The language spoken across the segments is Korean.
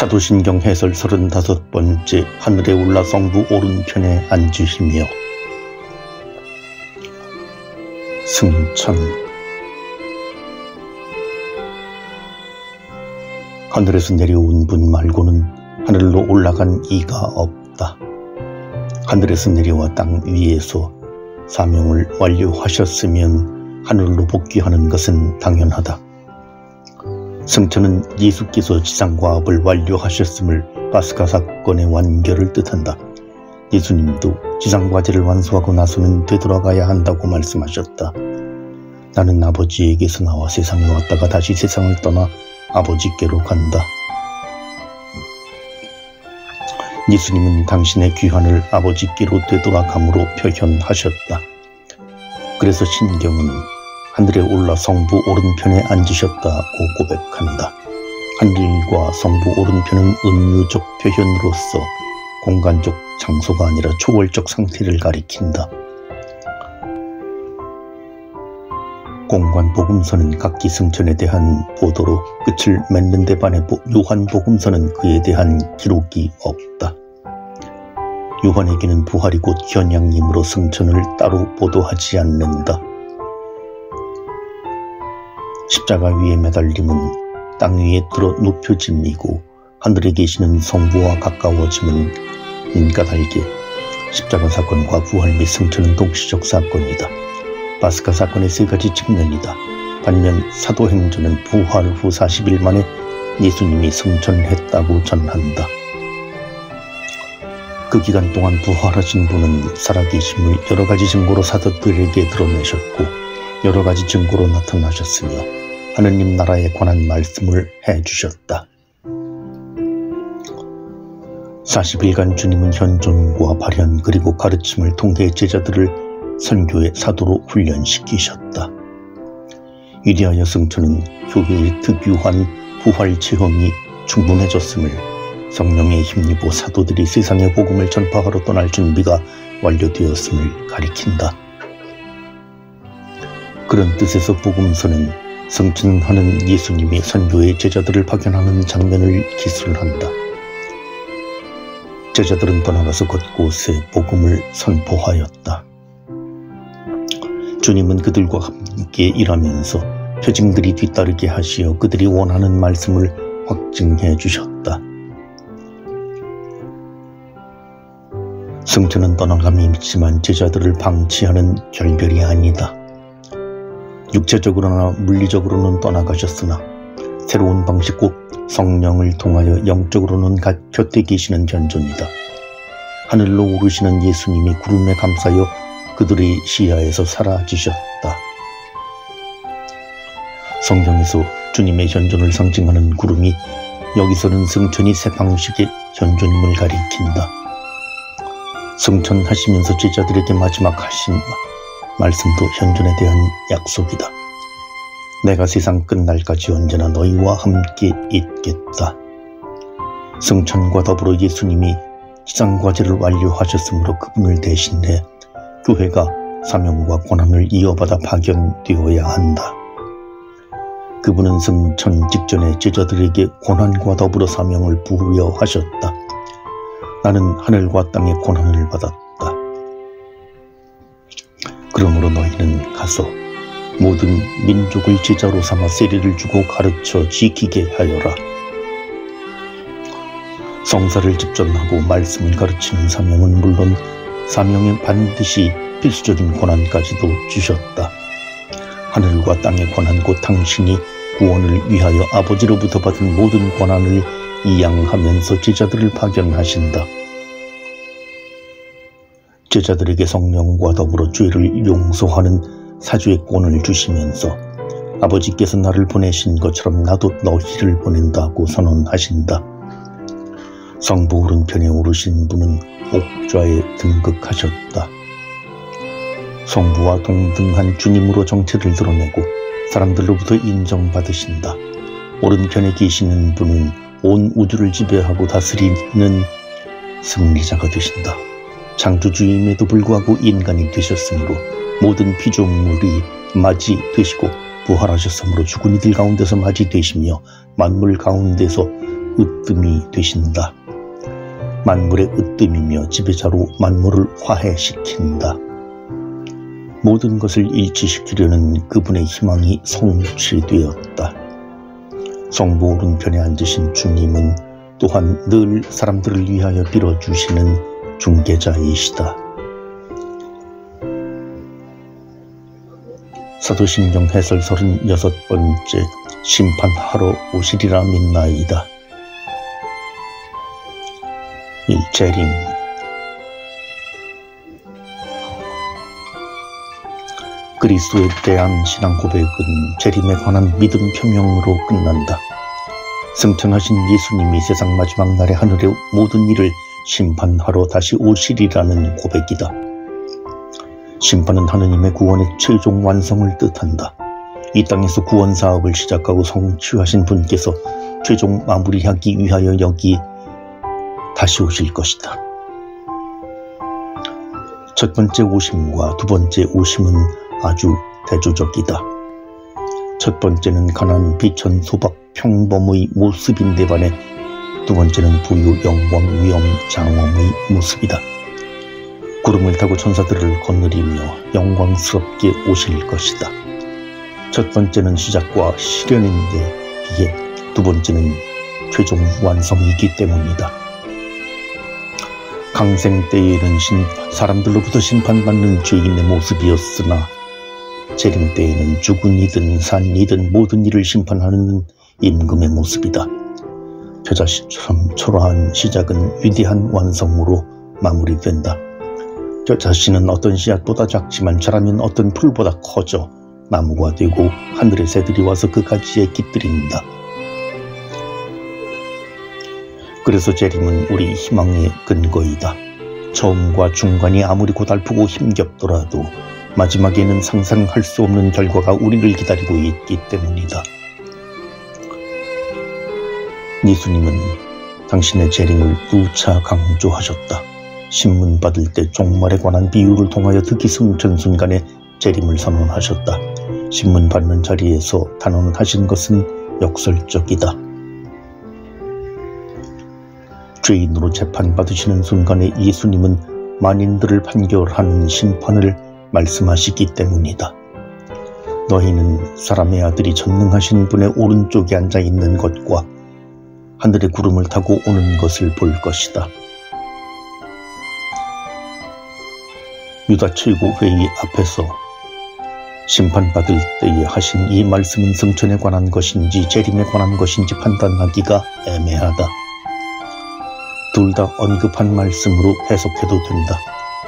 사도신경 해설 35번째. 하늘에 올라 성부 오른편에 앉으시며. 승천. 하늘에서 내려온 분 말고는 하늘로 올라간 이가 없다. 하늘에서 내려와 땅 위에서 사명을 완료하셨으면 하늘로 복귀하는 것은 당연하다. 승천은 예수께서 지상과 합을 완료하셨음을 파스카 사건의 완결을 뜻한다. 예수님도 지상과제를 완수하고 나서는 되돌아가야 한다고 말씀하셨다. 나는 아버지에게서 나와 세상에 왔다가 다시 세상을 떠나 아버지께로 간다. 예수님은 당신의 귀환을 아버지께로 되돌아감으로 표현하셨다. 그래서 신경은 하늘에 올라 성부 오른편에 앉으셨다고 고백한다. 하늘과 성부 오른편은 은유적 표현으로서 공간적 장소가 아니라 초월적 상태를 가리킨다. 공관복음서는 각기 승천에 대한 보도로 끝을 맺는 데 반해 요한복음서는 그에 대한 기록이 없다. 요한에게는 부활이 곧 현양임으로 승천을 따로 보도하지 않는다. 십자가 위에 매달림은 땅 위에 들어 높여짐이고 하늘에 계시는 성부와 가까워짐은 인까닭에 십자가 사건과 부활 및 승천은 동시적 사건이다. 파스카 사건의 세 가지 측면이다. 반면 사도행전은 부활 후 40일 만에 예수님이 승천했다고 전한다. 그 기간 동안 부활하신 분은 살아계심을 여러 가지 증거로 사도들에게 드러내셨고 여러 가지 증거로 나타나셨으며 하느님 나라에 관한 말씀을 해주셨다. 40일간 주님은 현존과 발현 그리고 가르침을 통해 제자들을 선교의 사도로 훈련시키셨다. 위대하여 승천은 교회의 특유한 부활 체험이 충분해졌음을 성령에 힘입어 사도들이 세상의 복음을 전파하러 떠날 준비가 완료되었음을 가리킨다. 그런 뜻에서 복음서는 승천하는 예수님이 선교의 제자들을 파견하는 장면을 기술한다. 제자들은 떠나가서 곳곳에 복음을 선포하였다. 주님은 그들과 함께 일하면서 표징들이 뒤따르게 하시어 그들이 원하는 말씀을 확증해 주셨다. 승천은 떠나감이 있지만 제자들을 방치하는 결별이 아니다. 육체적으로나 물리적으로는 떠나가셨으나 새로운 방식 곧 성령을 통하여 영적으로는 곁에 계시는 현존이다. 하늘로 오르시는 예수님이 구름에 감싸여 그들의 시야에서 사라지셨다. 성경에서 주님의 현존을 상징하는 구름이 여기서는 승천이 새 방식의 현존임을 가리킨다. 승천하시면서 제자들에게 마지막 하신 말씀도 현존에 대한 약속이다. 내가 세상 끝날까지 언제나 너희와 함께 있겠다. 승천과 더불어 예수님이 지상과제를 완료하셨으므로 그분을 대신해 교회가 사명과 권한을 이어받아 파견되어야 한다. 그분은 승천 직전에 제자들에게 권한과 더불어 사명을 부여하셨다. 나는 하늘과 땅의 권한을 받았다. 그러므로 너희는 가서 모든 민족을 제자로 삼아 세례를 주고 가르쳐 지키게 하여라. 성사를 집전하고 말씀을 가르치는 사명은 물론 사명에 반드시 필수적인 권한까지도 주셨다. 하늘과 땅의 권한 곧 당신이 구원을 위하여 아버지로부터 받은 모든 권한을 이양하면서 제자들을 파견하신다. 제자들에게 성령과 더불어 죄를 용서하는 사죄의 권을 주시면서 아버지께서 나를 보내신 것처럼 나도 너희를 보낸다고 선언하신다. 성부 오른편에 오르신 분은 옥좌에 등극하셨다. 성부와 동등한 주님으로 정체를 드러내고 사람들로부터 인정받으신다. 오른편에 계시는 분은 온 우주를 지배하고 다스리는 승리자가 되신다. 창조주임에도 불구하고 인간이 되셨으므로 모든 피조물이 맞이 되시고 부활하셨으므로 죽은 이들 가운데서 맞이 되시며 만물 가운데서 으뜸이 되신다. 만물의 으뜸이며 지배자로 만물을 화해시킨다. 모든 것을 일치시키려는 그분의 희망이 성취되었다. 성부 오른편에 앉으신 주님은 또한 늘 사람들을 위하여 빌어주시는 중개자이시다. 사도신경 해설 36번째 심판하러 오시리라 믿나이다. 1. 재림. 그리스도에 대한 신앙 고백은 재림에 관한 믿음 표명으로 끝난다. 승천하신 예수님이 세상 마지막 날에 하늘의 모든 일을 심판하러 다시 오시리라는 고백이다. 심판은 하느님의 구원의 최종 완성을 뜻한다. 이 땅에서 구원 사업을 시작하고 성취하신 분께서 최종 마무리하기 위하여 여기 다시 오실 것이다. 첫 번째 오심과 두 번째 오심은 아주 대조적이다. 첫 번째는 가난, 비천, 소박, 평범의 모습인데 반해 두 번째는 부유, 영광, 위엄, 장엄의 모습이다. 구름을 타고 천사들을 거느리며 영광스럽게 오실 것이다. 첫 번째는 시작과 실현인데 비해 두 번째는 최종 완성이기 때문이다. 강생 때에는 사람들로부터 심판받는 죄인의 모습이었으나 재림 때에는 죽은 이든 산 이든 모든 일을 심판하는 임금의 모습이다. 저자신처럼 초라한 시작은 위대한 완성으로 마무리된다. 저 자신은 어떤 씨앗보다 작지만 자라면 어떤 풀보다 커져 나무가 되고 하늘의 새들이 와서 그 가지에 깃들인다. 그래서 재림은 우리 희망의 근거이다. 처음과 중간이 아무리 고달프고 힘겹더라도 마지막에는 상상할 수 없는 결과가 우리를 기다리고 있기 때문이다. 예수님은 당신의 재림을 누차 강조하셨다. 신문 받을 때 종말에 관한 비유를 통하여 특히 승천 순간에 재림을 선언하셨다. 신문 받는 자리에서 단언하신 것은 역설적이다. 죄인으로 재판받으시는 순간에 예수님은 만인들을 판결하는 심판을 말씀하시기 때문이다. 너희는 사람의 아들이 전능하신 분의 오른쪽에 앉아있는 것과 하늘의 구름을 타고 오는 것을 볼 것이다. 유다 최고회의 앞에서 심판받을 때에 하신 이 말씀은 승천에 관한 것인지 재림에 관한 것인지 판단하기가 애매하다. 둘 다 언급한 말씀으로 해석해도 된다.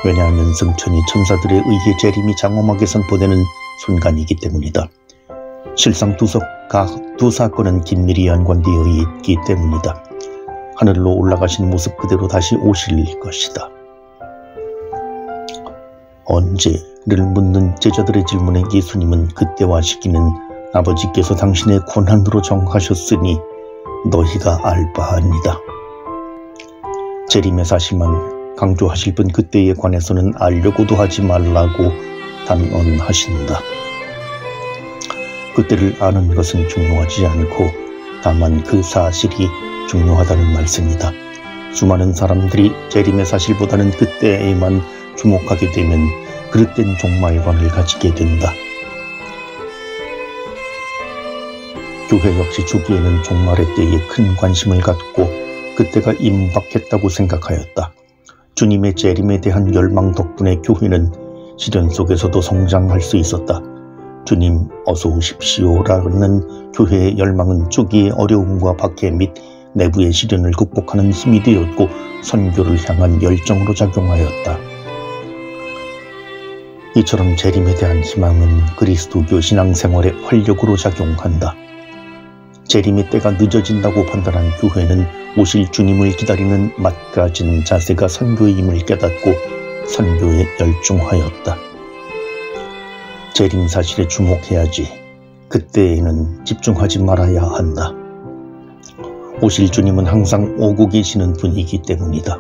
왜냐하면 승천이 천사들에 의해 재림이 장엄하게 선포되는 순간이기 때문이다. 실상 두 사건은 긴밀히 연관되어 있기 때문이다. 하늘로 올라가신 모습 그대로 다시 오실 것이다. 언제를 묻는 제자들의 질문에 예수님은 그때와 시기는 아버지께서 당신의 권한으로 정하셨으니 너희가 알 바 아니다. 재림의 사실만 강조하실 분 그때에 관해서는 알려고도 하지 말라고 단언하신다. 그때를 아는 것은 중요하지 않고 다만 그 사실이 중요하다는 말씀이다. 수많은 사람들이 재림의 사실보다는 그때에만 주목하게 되면 그릇된 종말관을 가지게 된다. 교회 역시 초기에는 종말의 때에 큰 관심을 갖고 그때가 임박했다고 생각하였다. 주님의 재림에 대한 열망 덕분에 교회는 시련 속에서도 성장할 수 있었다. 주님 어서 오십시오라는 교회의 열망은 초기의 어려움과 박해 및 내부의 시련을 극복하는 힘이 되었고 선교를 향한 열정으로 작용하였다. 이처럼 재림에 대한 희망은 그리스도교 신앙생활의 활력으로 작용한다. 재림의 때가 늦어진다고 판단한 교회는 오실 주님을 기다리는 맏가진 자세가 선교임을 깨닫고 선교에 열중하였다. 재림 사실에 주목해야지 그때에는 집중하지 말아야 한다. 오실 주님은 항상 오고 계시는 분이기 때문이다.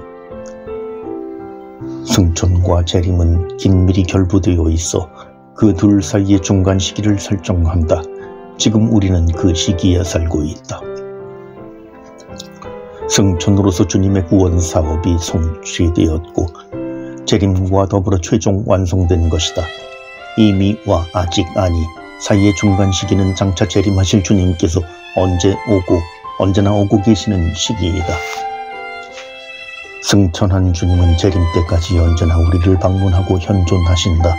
승천과 재림은 긴밀히 결부되어 있어 그 둘 사이의 중간 시기를 설정한다. 지금 우리는 그 시기에 살고 있다. 승천으로서 주님의 구원 사업이 성취되었고 재림과 더불어 최종 완성된 것이다. 이미와 아직 아니 사이의 중간 시기는 장차 재림하실 주님께서 언제나 오고 계시는 시기이다. 승천한 주님은 재림 때까지 언제나 우리를 방문하고 현존하신다.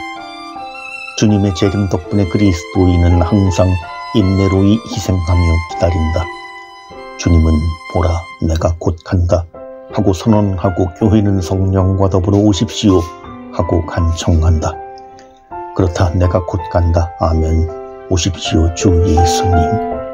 주님의 재림 덕분에 그리스도인은 항상 인내로 희생하며 기다린다. 주님은 보라 내가 곧 간다 하고 선언하고 교회는 성령과 더불어 오십시오 하고 간청한다. 그렇다 내가 곧 간다. 아멘. 오십시오 주 예수님.